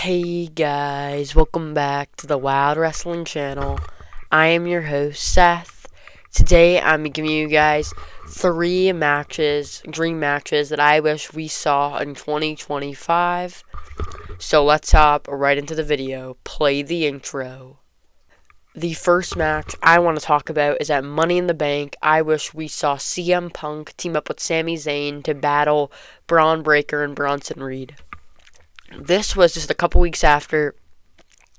Hey guys, welcome back to the Wild Wrestling channel. I am your host, Seth. Today I'm giving you guys 3 dream matches that I wish we saw in 2025. So let's hop right into the video. Play the intro. The first match I want to talk about is at Money in the Bank. I wish we saw CM Punk team up with Sami Zayn to battle Braun Breaker and Bronson Reed. This was just a couple weeks after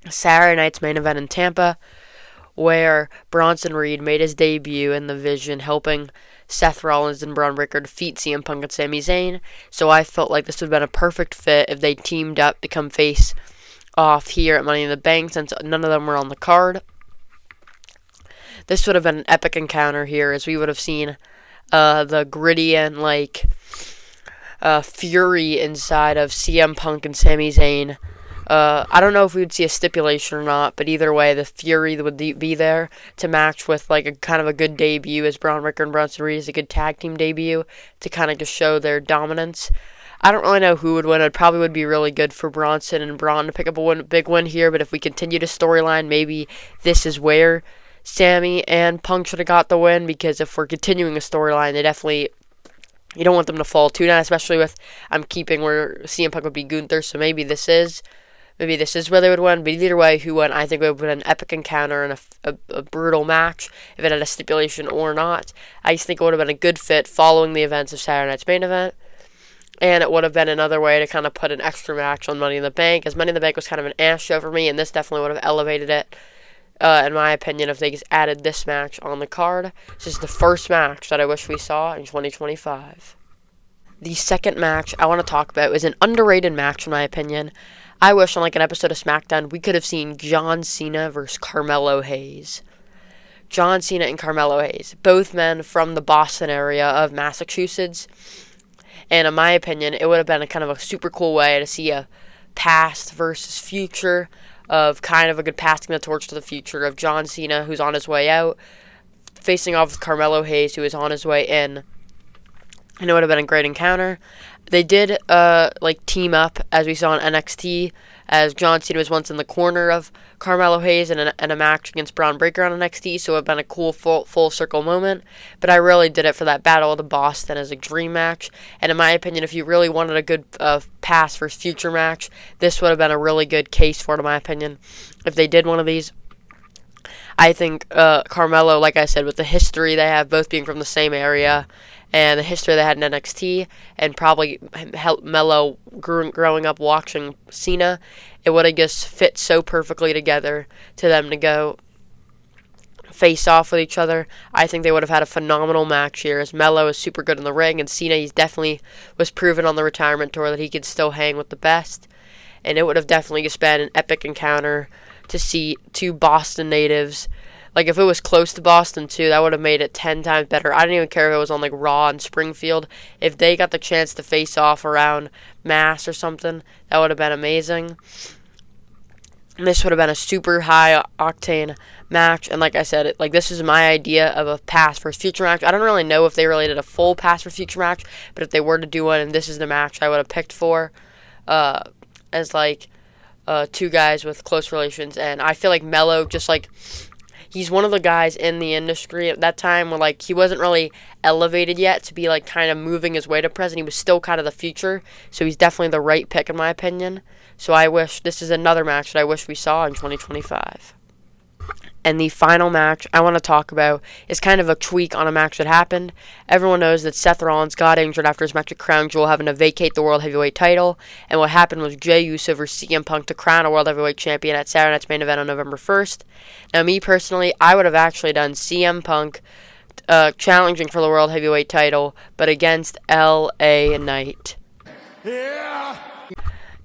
Saturday night's main event in Tampa, where Bronson Reed made his debut in the Vision, helping Seth Rollins and Braun Breaker defeat CM Punk and Sami Zayn. So I felt like this would have been a perfect fit if they teamed up to come face off here at Money in the Bank, since none of them were on the card. This would have been an epic encounter here, as we would have seen the gritty and fury inside of CM Punk and Sami Zayn. I don't know if we would see a stipulation or not, but either way, the fury would be there to match with like a kind of a good debut, as Braun Breaker and Bronson Reed is a good tag team debut to kind of just show their dominance. I don't really know who would win. It probably would be really good for Bronson and Braun to pick up a big win here, but if we continue the storyline, maybe this is where Sami and Punk should have got the win, because if we're continuing a storyline, you don't want them to fall too down, especially with I'm keeping where CM Punk would be Gunther, so maybe this is where they would win. But either way, who won, I think it would have been an epic encounter and a brutal match if it had a stipulation or not. I just think it would have been a good fit following the events of Saturday night's main event, and it would have been another way to kind of put an extra match on Money in the Bank, as Money in the Bank was kind of an ass show for me, and this definitely would have elevated it. In my opinion, if they just added this match on the card. This is the first match that I wish we saw in 2025. The second match I want to talk about is an underrated match, in my opinion. I wish on an episode of SmackDown we could have seen John Cena versus Carmelo Hayes. John Cena and Carmelo Hayes, both men from the Boston area of Massachusetts. And in my opinion, it would have been a kind of a super cool way to see a past versus future of kind of a good passing the torch to the future of John Cena, who's on his way out, facing off with Carmelo Hayes, who is on his way in. And it would have been a great encounter. They did team up, as we saw in NXT, as John Cena was once in the corner of Carmelo Hayes in a match against Braun Breaker on NXT, so it would have been a cool full circle moment. But I really did it for that Battle of the Boston as a dream match. And in my opinion, if you really wanted a good past versus future match, this would have been a really good case for it, in my opinion, if they did one of these. I think Carmelo, like I said, with the history they have, both being from the same area, and the history they had in NXT, and probably Melo growing up watching Cena, it would have just fit so perfectly together to them to go face off with each other. I think they would have had a phenomenal match here, as Melo is super good in the ring, and Cena, he definitely was proven on the retirement tour that he could still hang with the best, and it would have definitely just been an epic encounter to see two Boston natives. If it was close to Boston, too, that would have made it 10 times better. I don't even care if it was on, Raw in Springfield. If they got the chance to face off around Mass or something, that would have been amazing. And this would have been a super high-octane match. And like I said, this is my idea of a past versus future match. I don't really know if they really did a full past versus future match, but if they were to do one, and this is the match I would have picked for, as, two guys with close relations. And I feel like Melo just, he's one of the guys in the industry at that time where, he wasn't really elevated yet to be, kind of moving his way to present. He was still kind of the future, so he's definitely the right pick, in my opinion. So I wish this is another match that I wish we saw in 2025. And the final match I want to talk about is kind of a tweak on a match that happened. Everyone knows that Seth Rollins got injured after his match at Crown Jewel, having to vacate the World Heavyweight title. And what happened was Jey Uso versus CM Punk to crown a World Heavyweight Champion at Saturday night's main event on November 1st. Now, me personally, I would have actually done CM Punk challenging for the World Heavyweight title, but against LA Knight. Yeah!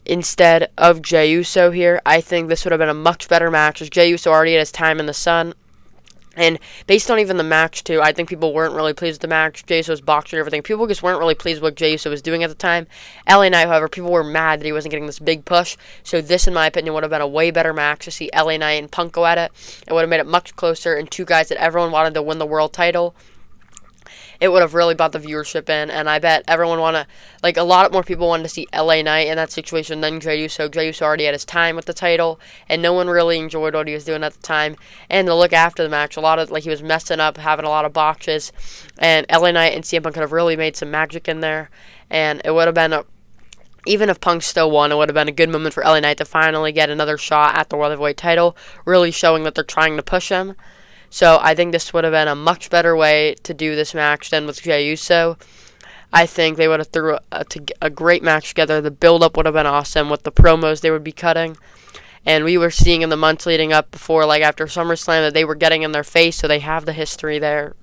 Instead of Jey Uso here. I think this would have been a much better match, as Jey Uso already had his time in the sun. And based on even the match, too, I think people weren't really pleased with the match. Jey Uso was boxing and everything. People just weren't really pleased with what Jey Uso was doing at the time. LA Knight, however, people were mad that he wasn't getting this big push. So this, in my opinion, would have been a way better match to see LA Knight and Punk go at it. It would have made it much closer, and two guys that everyone wanted to win the world title. it would have really brought the viewership in, and I bet everyone a lot more people wanted to see LA Knight in that situation than Jey Uso. Jey Uso already had his time with the title, and no one really enjoyed what he was doing at the time. And to look after the match, he was messing up, having a lot of botches, and LA Knight and CM Punk could have really made some magic in there, and it would have been even if Punk still won, it would have been a good moment for LA Knight to finally get another shot at the World Heavyweight title, really showing that they're trying to push him. So I think this would have been a much better way to do this match than with Jey Uso. I think they would have threw a great match together. The build-up would have been awesome with the promos they would be cutting. And we were seeing in the months leading up before, after SummerSlam, that they were getting in their face, so they have the history there.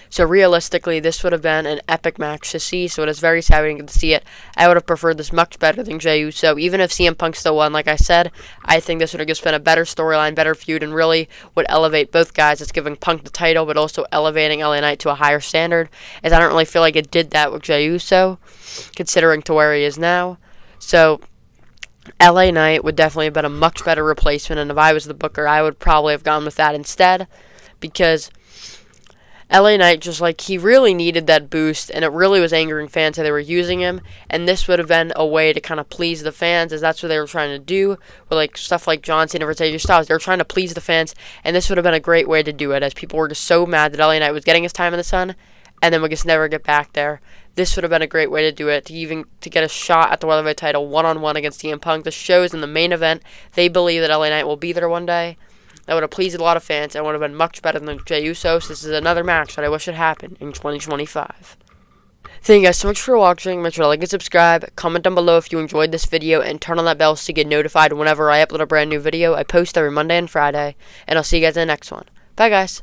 So realistically, this would have been an epic match to see, so it is very sad to see it. I would have preferred this much better than Jey Uso. Even if CM Punk still won, like I said, I think this would have just been a better storyline, better feud, and really would elevate both guys. It's giving Punk the title, but also elevating LA Knight to a higher standard, as I don't really feel like it did that with Jey Uso, considering to where he is now. So LA Knight would definitely have been a much better replacement, and if I was the booker, I would probably have gone with that instead, because LA Knight he really needed that boost, and it really was angering fans how they were using him, and this would have been a way to kind of please the fans, as that's what they were trying to do with stuff like John Cena versus AJ Styles. They were trying to please the fans, and this would have been a great way to do it, as people were just so mad that LA Knight was getting his time in the sun, and then would just never get back there. This would have been a great way to do it, to get a shot at the World Heavyweight title one-on-one against CM Punk. This shows in the main event they believe that LA Knight will be there one day. That would have pleased a lot of fans and would have been much better than Jey Uso. So this is another match that I wish had happened in 2025. Thank you guys so much for watching. Make sure to like and subscribe. Comment down below if you enjoyed this video, and turn on that bell so you get notified whenever I upload a brand new video. I post every Monday and Friday. And I'll see you guys in the next one. Bye guys.